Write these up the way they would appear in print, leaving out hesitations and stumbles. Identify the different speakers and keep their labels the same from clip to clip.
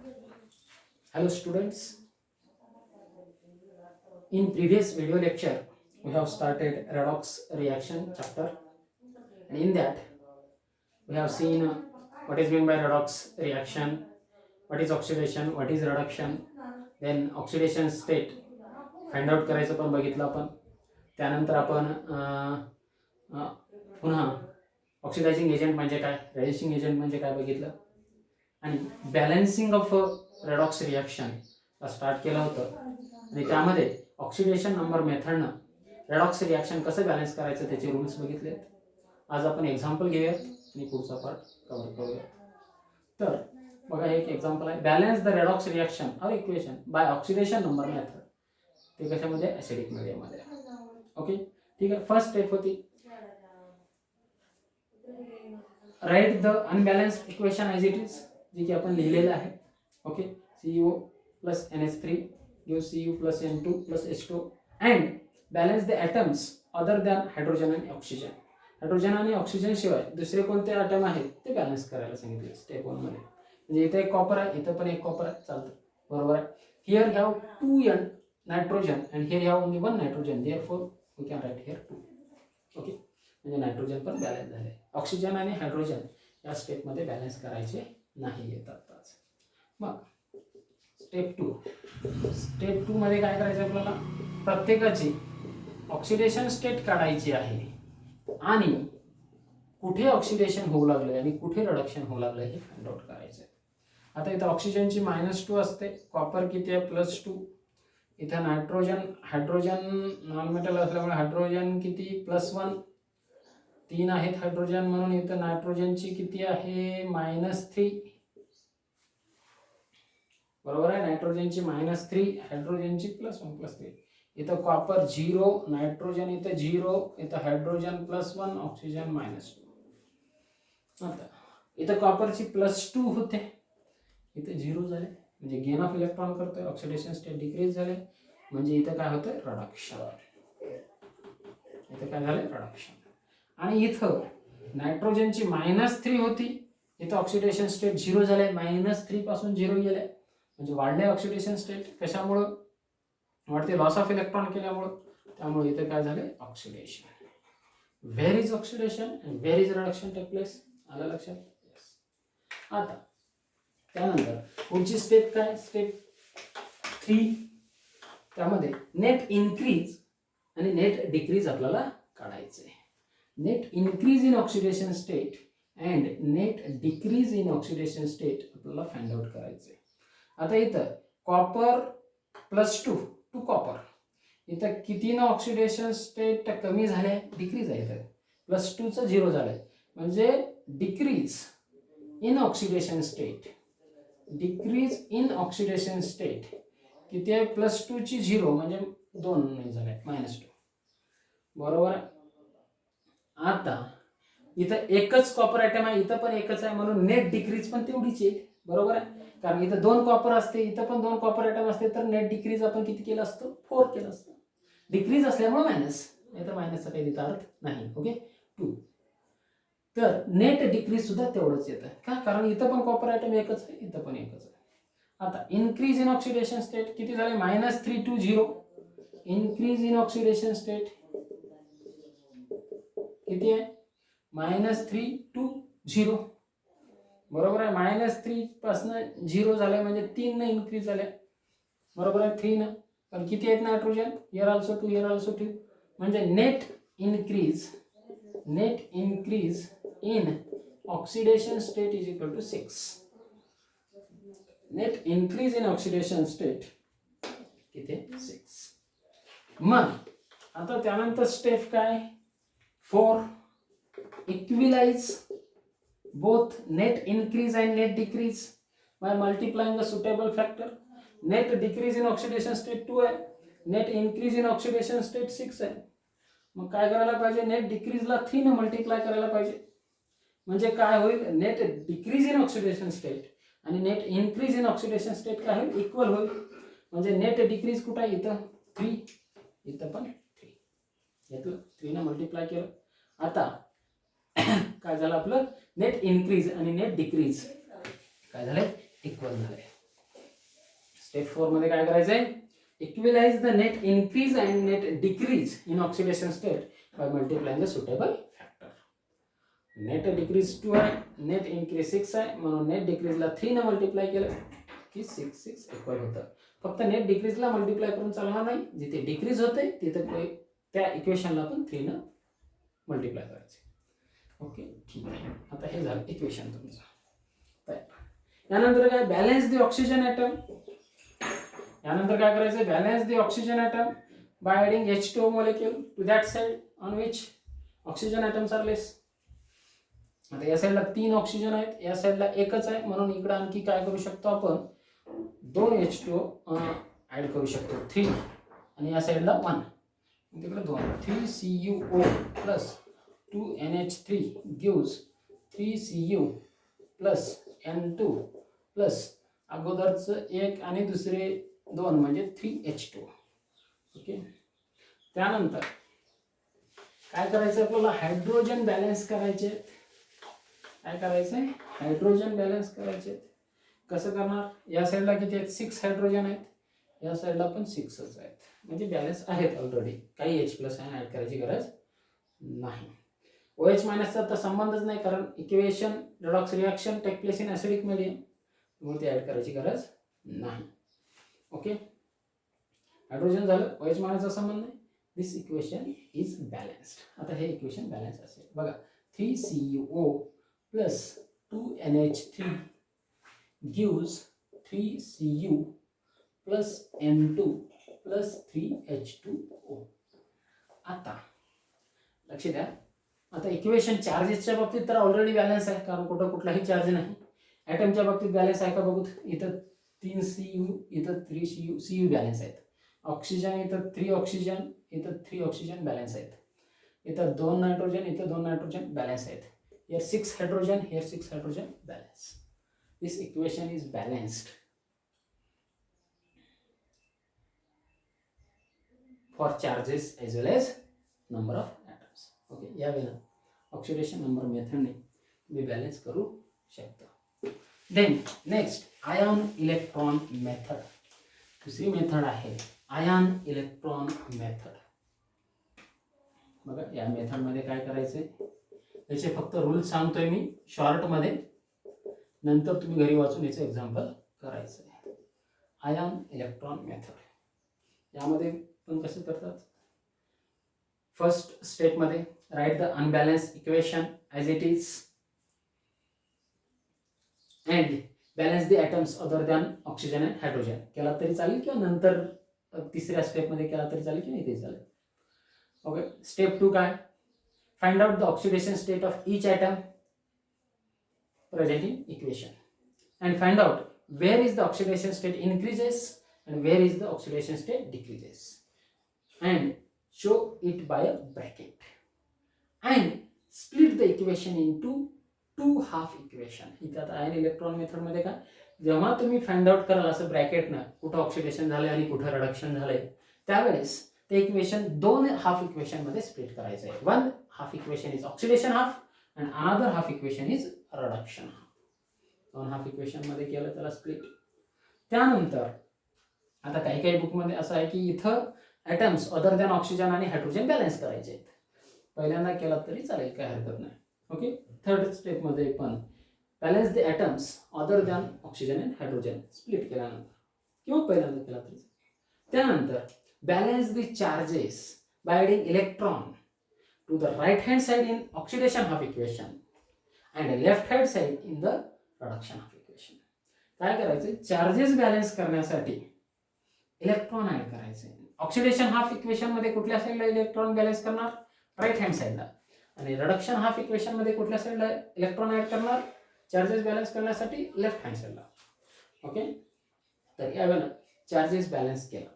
Speaker 1: Hello students, in previous video lecture we have started redox reaction chapter, and in that we have seen what is meant by redox reaction, what is oxidation, what is reduction, then oxidation state find out करायचं पण बघितलं आपण. त्यानंतर आपण पुन्हा oxidizing agent म्हणजे काय, reducing agent म्हणजे काय बघितलं, आणि balancing of redox reaction start केलं होतं. आणि त्यामध्ये ऑक्सिडेशन नंबर मेथडनं रेडॉक्स रिॲक्शन कसं बॅलन्स करायचं त्याचे रूल्स बघितले. आज आपण एक्झाम्पल घेऊयात आणि पुढचा पार्ट कव्हर करूया. तर बघा, एक एक्झाम्पल आहे, balance the redox reaction or equation by oxidation number method. ते कशामध्ये, ॲसिडिक मीडियममध्ये. ओके, ठीक आहे. फर्स्ट स्टेप होती write the unbalanced equation as it is, जी की आपण लिहिलेलं आहे. Okay, CuO plus NH3 gives Cu plus N2 plus H2 and balance the atoms other than hydrogen and oxygen. Hydrogen आणि ऑक्सिजन शिवाय दुसरे कोणते ॲटम आहेत ते बॅलन्स करायला सांगितले स्टेप 1 मध्ये. म्हणजे इथे एक कॉपर आहे, इथं पण एक कॉपर आहे, चालतं, बरोबर आहे. Here have 2 nitrogen and here have only 1 nitrogen, therefore we can write here 2. Okay, म्हणजे नायट्रोजन पण बॅलन्स झाले. ऑक्सिजन आणि हायड्रोजन या स्टेपमध्ये बॅलन्स करायचे नाही येतात. मग स्टेप 2 मध्ये काय करायचं आपल्याला, प्रत्येकाची ऑक्सिडेशन स्टेट काढायची आहे आणि कुठे ऑक्सिडेशन होऊ लागलं आणि कुठे रिडक्शन होऊ लागलं हे फाइंड आउट करायचं. आता इथं ऑक्सिजनची -2 असते, कॉपर किती आहे +2, इथं हायड्रोजन नॉन मेटल असल्यामुळे हायड्रोजन किती +1, 3 आहेत हायड्रोजन, म्हणून इथं नायट्रोजनची किती आहे -3, बरोबर आहे. नायट्रोजनची -3, हायड्रोजनची +1+3. इथं कॉपर 0, नायट्रोजन इथं 0, इथं हायड्रोजन +1, ऑक्सिजन -2. आता इथं कॉपरची +2 होते, इथं 0 झाले, म्हणजे गेन ऑफ इलेक्ट्रॉन करतोय, ऑक्सिडेशन स्टेट डिक्रीज झाले, म्हणजे इथं काय होतं, रिडक्शन. इथं काय झालं, रिडक्शन. आणि इथं नायट्रोजनची -3 होती, इथं ऑक्सिडेशन स्टेट 0 झाले, -3 पासून 0 गेले, म्हणजे वाढले ऑक्सिडेशन स्टेट. कशामुळं वाढते, लॉस ऑफ इलेक्ट्रॉन केल्यामुळं. त्यामुळे इथे काय झाले, oxidation. Where is oxidation and where is reduction take place, आलं लक्षात. आता त्यानंतर पुढची स्टेप काय, स्टेप 3, त्यामध्ये नेट इन्क्रीज आणि नेट डिक्रीज आपल्याला काढायचं आहे. Net increase in oxidation state and net decrease in oxidation state आपल्याला फाइंड आउट करायचं आहे. आता इथं कॉपर +2 टू कॉपर, इथं किती ना ऑक्सिडेशन स्टेट कमी झाले, डिक्रीज आहे. इथं +2चं 0 झालंय, म्हणजे decrease in oxidation state. Decrease in oxidation state किती आहे, +2ची 0 म्हणजे 2 नाही झाले, -2, बरोबर. आता इथं एकच कॉपर आयटम आहे, इथं पण एकच आहे, म्हणून नेट डिक्रीज पण तेवढीच आहे, बरोबर आहे. कारण इथं 2 कॉपर असते, इथं पण 2 कॉपर आयटम असते, तर नेट डिक्रीज आपण किती केलं असतं, 4 केलं असतं. डिक्रीज असल्यामुळे मायनस, नाही तर मायनसचा काही तिथं अर्थ नाही. ओके, 2. तर नेट डिक्रीज सुद्धा तेवढंच येतं का, कारण इथं पण कॉपर आयटम एकच आहे, इथं पण एकच आहे. आता इन्क्रीज इन ऑक्सिडेशन स्टेट किती झाले, -3 to 0. Increase in oxidation state किती आहे, -3 टू 0, बरोबर आहे. -3 पासून 0 झाले, म्हणजे 3 न इन्क्रीज झाले, बरोबर आहे. 3 न, पण किती आहेत nitrogen, here also 2, here also 2, म्हणजे net increase in oxidation state is equal to 6. Net increase in oxidation state किती, 6. मग आता त्यानंतर स्टेप काय, 4, equalise both net increase and net decrease by multiplying a suitable factor. Net decrease in oxidation state 2 आहे, net increase in oxidation state 6 आहे. मग काय करायला पाहिजे, नेट डिक्रीजला 3 ने मल्टिप्लाय करायला पाहिजे, म्हणजे काय होईल, net decrease in oxidation state आणि net increase in oxidation state काय होईल, इक्वल होईल. म्हणजे नेट डिक्रीज कुठं आहे, इथं 3, इथं पण 3 घेतलं, 3 ने मल्टिप्लाय केलं. आता काय झालं, आपलं नेट इन्क्रीज आणि नेट डिक्रीज काय झाले, इक्वल झाले. स्टेप 4 मध्ये काय करायचंय, equalise the net increase and net decrease in oxidation state by multiplying the suitable factor. Net decrease 2 आहे, नेट इन्क्रीज 6 आहे, म्हणून नेट डिक्रीजला 3 ने मल्टिप्लाय केलं की 6 इक्वल होतं. फक्त नेट डिक्रीजला मल्टिप्लाय करून चालणार नाही, जिथे डिक्रीज होते तिथे त्या इक्वेशनला पण 3 ने मल्टिप्लाय करायचे. ओके, ठीक आहे. आता हे झालं इक्वेशन तुमचं. यानंतर काय, बॅलन्स द ऑक्सिजन ॲटम. यानंतर काय करायचं, balance the oxygen atom by adding H2O molecule to that side on which oxygen atoms are less. आता या साईडला 3 ऑक्सिजन आहेत, या साईडला एकच आहे, म्हणून इकडे आणखी काय करू शकतो आपण, 2 H2O ऍड करू शकतो, 3, आणि या साईडला 1, तिकडे 2, 3CuO plus 2NH3 gives 3Cu plus N2 plus अगोदरचं 1 आणि दुसरे 2 म्हणजे 3H2. ओके, त्यानंतर काय करायचं, आपल्याला हायड्रोजन बॅलन्स करायचे. काय करायचंय, हायड्रोजन बॅलन्स करायचे. कसं करणार, या साईडला किती आहेत, 6 हायड्रोजन आहेत, या साईडला पण 6च आहेत, म्हणजे बॅलन्स आहेत ऑलरेडी, काही H+ आयन ऍड करायची गरज नाही. OH मायनसचा तर संबंधच नाही, कारण equation redox reaction take place in acidic medium, म्हणून ते ऍड करायची गरज नाही. ओके, हायड्रोजन झालं, OH मायनसचा संबंध नाही, दिस इक्वेशन इज बॅलन्स्ड. आता हे इक्वेशन बॅलन्स असेल बघा, 3CuO plus 2NH3 gives 3Cu plus N2 plus 3H2O. आता लक्ष द्या, आता इक्वेशन चार्जेसच्या बाबतीत तर ऑलरेडी बॅलन्स आहे, कारण कुठलाही चार्ज नाही. ॲटमच्या बाबतीत बॅलन्स आहे का बघू, इथं 3Cu इथं 3Cu, Cu बॅलन्स आहेत. ऑक्सिजन इथं 3 ऑक्सिजन इथं 3 ऑक्सिजन बॅलन्स आहेत. इथं 2 नायट्रोजन इथं 2 नायट्रोजन बॅलन्स आहेत. Here 6 hydrogen, here 6 hydrogen, balance. This equation is balanced for charges as well as number of atoms. Okay, या वेळेला ऑक्सिडेशन नंबर मेथडने तुम्ही बॅलन्स करू शकता. Then next, ion electron method. दुसरी मेथड आहे आयन इलेक्ट्रॉन मेथड. बघा, या मेथड मध्ये काय करायचंय, याचे फक्त रूल सांगतोय मी शॉर्ट मध्ये, नंतर तुम्ही घरी वाचून याचं एक्झाम्पल करायचं आहे. आयन इलेक्ट्रॉन मेथड यामध्ये पण कसं करतात, फर्स्ट स्टेप मध्ये write the unbalance equation as it is and balance the atoms other than oxygen and hydrogen. केला तरी चालेल, किंवा नंतर तिसऱ्या स्टेप मध्ये केला तरी चालेल, किंवा इथे चालेल. ओके, स्टेप 2 काय, find out the oxidation state of each atom present in equation and find out where is the oxidation state increases and where is the oxidation state decreases and show it by a bracket and split the equation into 2 half equation. इथे आता ion electron method मध्ये काय, जेव्हा तुम्ही find out कराल असं ब्रॅकेटनं कुठं oxidation झालंय आणि कुठं रिडक्शन झालंय, त्यावेळेस ते इक्वेशन 2 हाफ इक्वेशन मध्ये स्प्लिट करायचं आहे. 1 half equation is oxidation half and another half equation is reduction half. 2 half equation मध्ये केलं त्याला स्प्लिट. त्यानंतर आता काही बुक मध्ये असं आहे की इथं ॲटम्स अदर दॅन ऑक्सिजन आणि हायड्रोजन बॅलन्स करायचे आहेत. पहिल्यांदा केला तरी चालेल, काय हरकत नाही. ओके, थर्ड स्टेप मध्ये पण balance the atoms other than oxygen and hydrogen split केल्यानंतर, किंवा पहिल्यांदा केला तरी. त्यानंतर balance the charges by adding electron to the right hand side in oxidation half equation and left hand side in the reduction half equation. काय करायचं, charges balance करण्यासाठी electron add करायचे. ऑक्सिडेशन हाफ इक्वेशन मध्ये कुठल्या साईडला electron balance करणार, right hand साईडला, आणि रिडक्शन हाफ इक्वेशन मध्ये कुठल्या साईडला इलेक्ट्रॉन ऍड करणार, चार्जेस बॅलन्स करण्यासाठी लेफ्ट हँड साईडला. ओके, तर यावेळेला चार्जेस बॅलन्स केला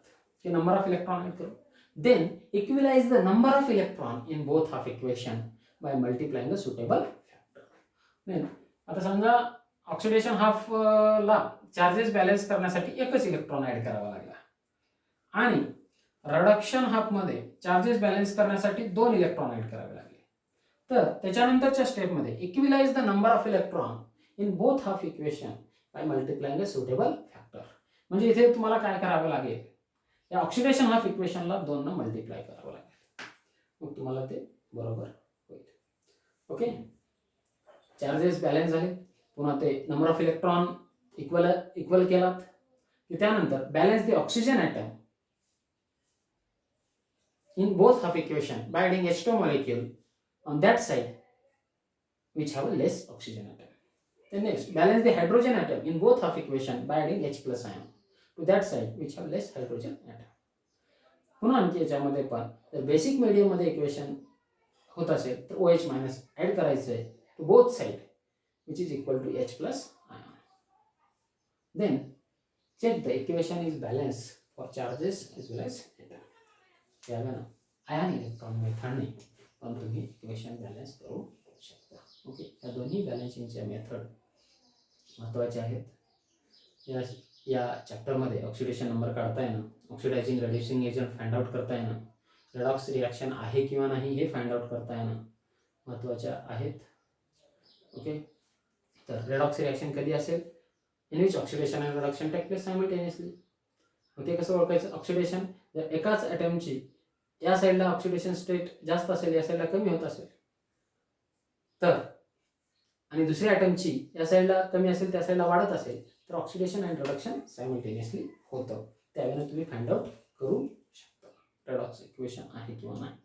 Speaker 1: की नंबर ऑफ इलेक्ट्रॉन ऍड करू. Then equalize the number of electron in both half equation by multiplying the suitable factor. Then आता समजा ऑक्सिडेशन हाफ ला चार्जेस बॅलन्स करण्यासाठी एकच इलेक्ट्रॉन ऍड करावा लागला, आणि रिडक्शन हाफ मध्ये चार्जेस बॅलन्स करण्यासाठी 2 इलेक्ट्रॉन ऍड करावे लागले. तर त्याच्यानंतरच्या स्टेप मध्ये equalise the number of electron in both half equation by multiplying the suitable factor. म्हणजे इथे तुम्हाला काय करावं लागेल, या ऑक्सिडेशन ऑफ इक्वेशनला 2 ने मल्टिप्लाय करावं लागेल, मग तुम्हाला ते बरोबर होईल. ओके, चार्जेस बॅलन्स झाले, पुन्हा ते नंबर ऑफ इलेक्ट्रॉन इक्वल केलात की त्यानंतर balance the oxygen atom in both half equation by adding H2 molecule on that side which have a less oxygen atom. Then next, balance the hydrogen atom in both half equation by adding H plus ion to that side which have less hydrogen atom. पुन्हा आणखी याच्यामध्ये पण जर basic medium मध्ये equation होत असेल तर OH minus add करायचं आहे to both side which is equal to H plus ion. Then check the equation is balanced for charges as well as atom. यावेळेला आयन इलेक्ट्रॉन मेथडने पण तुम्ही इक्वेशन बॅलन्स करू शकता. ओके, या दोन्ही बॅलन्सिंगच्या मेथड महत्त्वाच्या आहेत. या चॅप्टरमध्ये ऑक्सिडेशन नंबर काढता येणं, oxidising reducing agent find out करता येणं, रेडॉक्स रिॲक्शन आहे किंवा नाही हे फाइंड आउट करता येणं महत्त्वाच्या आहेत. ओके, तर रेडॉक्स रिॲक्शन कधी असेल, in which oxidation and reduction take place simultaneously. मग ते कसं ओळखायचं, ऑक्सिडेशन जर एकाच ॲटमची या साईडला ऑक्सिडेशन स्टेट जास्त असेल, या साईडला कमी होत असेल तर, आणि दुसऱ्या ॲटमची या साईडला कमी असेल त्या साईडला वाढत असेल तर ऑक्सिडेशन अँड रिडक्शन सायमल्टेनियसली होतं. त्यावेळेला तुम्ही फाइंड आउट करू शकता रेडॉक्स इक्वेशन आहे किंवा नाही.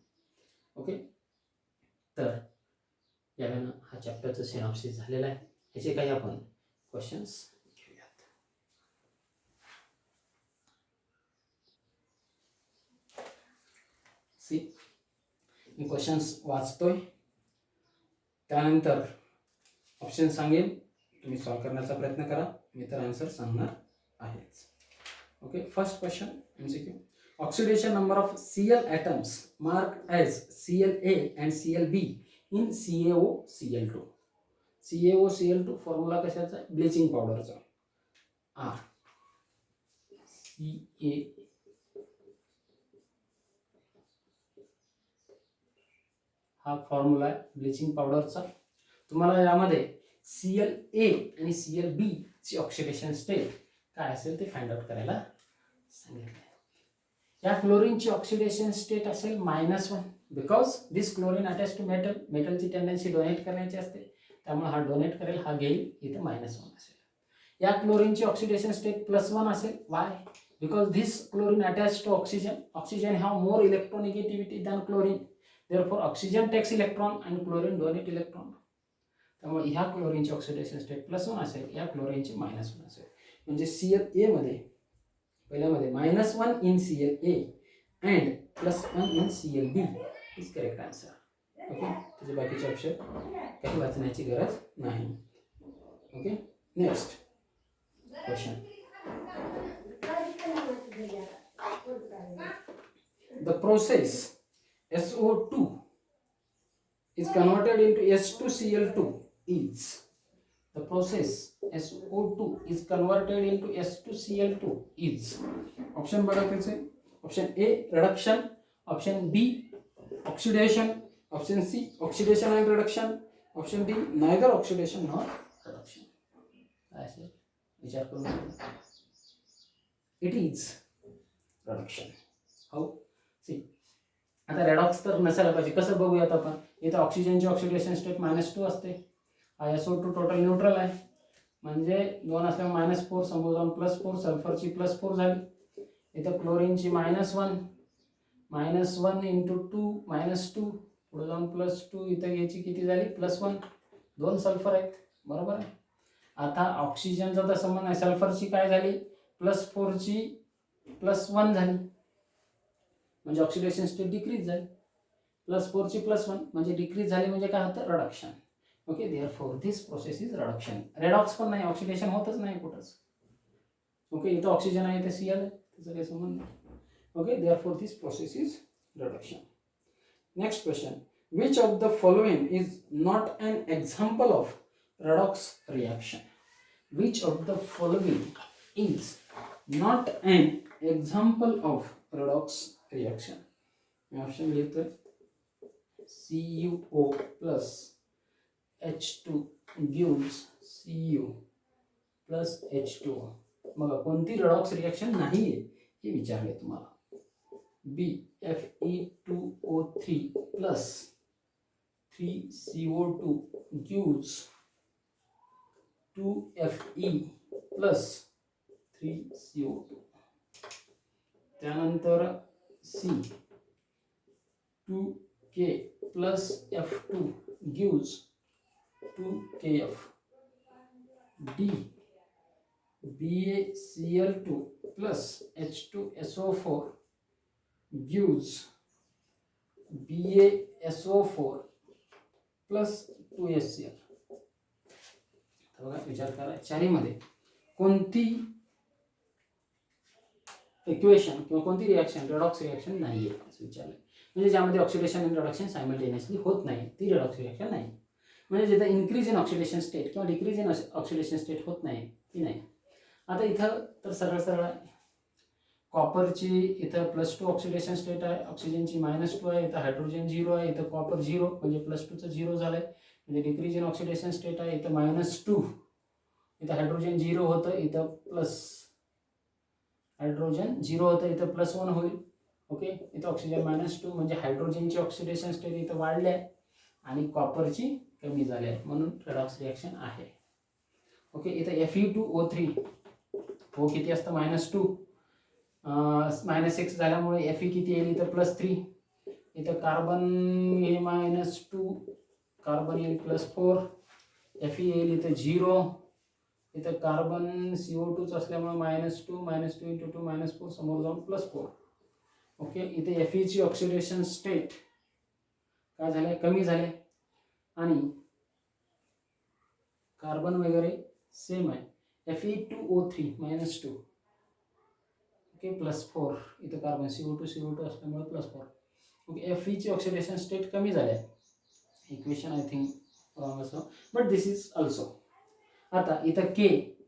Speaker 1: ओके, तर यावेळेला हा चॅप्टरचं सिनॉप्सिस झालेला आहे. याचे काही आपण क्वेश्चन्स घेऊयात. मी क्वेश्चन्स वाचतोय, त्यानंतर ऑप्शन सांगेल, तुम्ही सॉल्व करण्याचा प्रयत्न करा, मी तर आन्सर सांगणार आहेच. Okay, first question MCQ. Oxidation number of Cl atoms marked as Cla and Clb in CaOCl2. CaOCl2 formula कशाचा, ब्लिचिंग पावडरचा. R Ca हा फॉर्म्युला आहे ब्लिचिंग पावडरचा. तुम्हाला यामध्ये Cla आणि Clb ची ऑक्सिडेशन स्टेट काय असेल ते फाइंड आउट करायला सांगितलं. या क्लोरीनची ऑक्सिडेशन स्टेट असेल -1 because this chlorine attach to metal. मेटलची टेंडन्सी डोनेट करण्याची असते, त्यामुळे हा डोनेट करेल, हा घेईल, इथे -1 असेल. या क्लोरीनची ऑक्सिडेशन स्टेट +1 असेल. Why? Because this chlorine attach to oxygen. Oxygen have more electronegativity than chlorine. Therefore, oxygen takes electron and chlorine donate electron. त्यामुळे ह्या क्लोरीनची ऑक्सिडेशन स्टेट +1 असेल, या क्लोरीनची -1 असेल. म्हणजे Cla मध्ये पहिल्यामध्ये -1 in Cla and +1 in Clb is correct answer. Okay, त्याचे बाकीचे option काही वाचण्याची गरज नाही. Okay, next question. The process SO2 is converted into S2Cl2 is. The process SO2 is converted into S2Cl2 is. Option बघा त्याचे. Option A reduction, option B oxidation, option C oxidation and reduction, option D neither oxidation nor reduction. काय असेल विचार करून. It is reduction. How? See, आता redox तर नसायला पाहिजे. कसं बघूयात आपण, इथं ऑक्सिजनची ऑक्सिडेशन स्टेट -2 असते. हा SO2 टोटल न्यूट्रल आहे, म्हणजे 2 असल्यामुळे -4 समोर जाऊन +4, सल्फरची +4 झाली. इथं क्लोरीनची -1 × 2 -2 पुढे जाऊन +2, इथं याची किती झाली +1, 2 सल्फर आहेत, बरोबर आहे. आता ऑक्सिजनचा तर संबंध आहे, सल्फरची काय झाली +4 ची +1 झाली, म्हणजे ऑक्सिडेशन स्टेट डिक्रीज झाली. +4 ची +1 म्हणजे डिक्रीज झाली, म्हणजे काय होतं reduction. Okay, therefore this process is reduction. Redox पण नाही, ऑक्सिडेशन होतच नाही कुठंच. ओके, इथं ऑक्सिजन आहे, इथे Cl आहे, त्याचा काही संबंध नाही. Okay, therefore this process is reduction. Next question. Which of the following is not an example of redox reaction? Which of the following is not an example of redox reaction? मैं option लिखते CuO plus H2 gives Cu plus H2O. मग कोणती redox reaction नाही आहे हे विचारले तुम्हाला. BeF(E2O3) plus 3CO2 gives 2Fe plus 3CO2. त्यानंतर C 2K plus F2 gives 2KF. D BaCl2 plus H2SO4 gives BaSO4 plus 2HCl. बघा विचार करा, चारीमध्ये कोणती इक्वेशन किंवा कोणती रिॲक्शन रेडॉक्स रिॲक्शन नाही आहे असं विचारलं. म्हणजे ज्यामध्ये ऑक्सिडेशन आणि रिडक्शन सायमल्टेनियसली होत नाही ती रेडॉक्स रिॲक्शन नाही. म्हणजे जिथं इन्क्रीज इन ऑक्सिडेशन स्टेट किंवा डिक्रीज इन ऑक्सिडेशन स्टेट होत नाही ती नाही. आता इथं तर सरळ सरळ कॉपरची इथं +2 ऑक्सिडेशन स्टेट आहे, ऑक्सिजनची -2 आहे, इथं हायड्रोजन 0 आहे, इथं कॉपर 0 म्हणजे +2चं 0 झालं आहे, म्हणजे डिक्रीज इन ऑक्सिडेशन स्टेट आहे, इथं -2, इथं हायड्रोजन 0 होतं, इथं प्लस हायड्रोजन 0 होतं, इथं +1 होईल. ओके, इथं ऑक्सिजन -2 म्हणजे हायड्रोजनची ऑक्सिडेशन स्टेट इथं वाढली आहे आणि कॉपरची कमी झाली आहे, म्हणून रेडॉक्स रिॲक्शन आहे. ओके, इथं Fe2O3 हो किती असतं -2 -6 झाल्यामुळे Fe किती येईल इथं +3, इथं कार्बन हे -2, कार्बन येईल +4, Fe येईल इथं 0, इथं कार्बन CO2 असल्यामुळे -2 × 2 -4 समोर जाऊन +4. ओके, इथे Fe ची ऑक्सिडेशन स्टेट काय झाले, कमी झाले आणि कार्बन वगैरे सेम आहे. Fe2O3 -2 ओके +4, इथं कार्बन CO2 असल्यामुळे +4. ओके, Fe ची ऑक्सिडेशन स्टेट कमी झाली आहे. इक्वेशन आय थिंक रॉंग असं, बट दिस इज ऑल्सो. आता इथं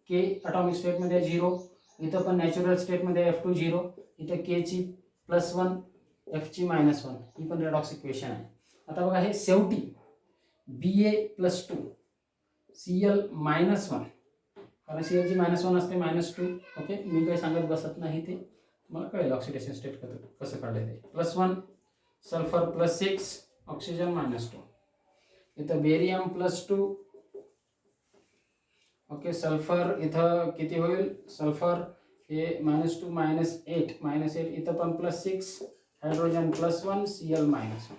Speaker 1: के अटॉमिक स्टेटमध्ये 0, इथं पण नॅचरल स्टेटमध्ये F2 0, इथं के ची +1 F ची -1, ही पण रेडॉक्स इक्वेशन आहे. आता बघा हे शेवटी Ba+2 Cl -1, कारण Cl ची -1 असते -2. ओके, मी काही सांगत बसत नाही, ते तुम्हाला कळेल ऑक्सिडेशन स्टेट कसं काढलं ते. +1 सल्फर +6 ऑक्सिजन -2, इथं बेरियम +2. ओके, सल्फर इथं किती होईल, सल्फर हे -2 -8 इथं पण +6, हायड्रोजन +1 Cl -1.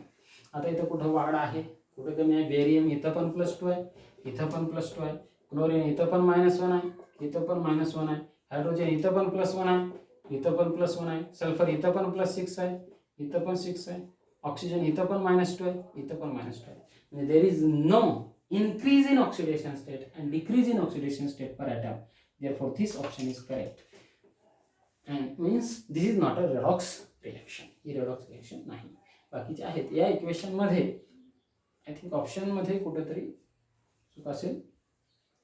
Speaker 1: आता इथं कुठं वाढ आहे कुठं कमी आहे, बेरियम इथं पण +2 आहे, इथं पण +2 आहे, क्लोरीन इथं पण -1 आहे, इथं पण -1 आहे, हायड्रोजन इथं पण +1 आहे, इथं पण +1 आहे, सल्फर इथं पण +6 आहे, इथं पण 6 आहे, ऑक्सिजन इथं पण -2 आहे, इथं पण -2 आहे. म्हणजे there is no increase in oxidation state and decrease in oxidation state per atom. Therefore, this option is correct. And means this is not a redox reaction. He redox reaction नाही. बाकीचे आहेत या इक्वेशन मध्ये I think option मध्ये कुठेतरी चूक असेल.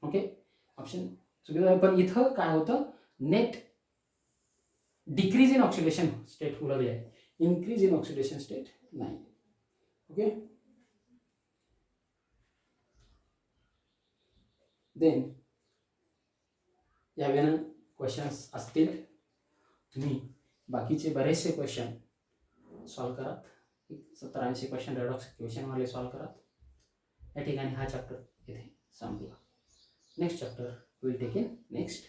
Speaker 1: Okay, option चुकीचं आहे, पण इथं काय होतं, net decrease in oxidation state उरले आहे, इन्क्रीज इन ऑक्सिडेशन स्टेट नाही. ओके, देन यावेळेला क्वेश्चन्स असतील, तुम्ही बाकीचे बरेचसे क्वेश्चन सॉल्व करात. 70-80 क्वेश्चन रेडॉक्स इक्वेशनवाले सॉल्व करात. या ठिकाणी हा चॅप्टर इथे संपला. Next chapter will take in next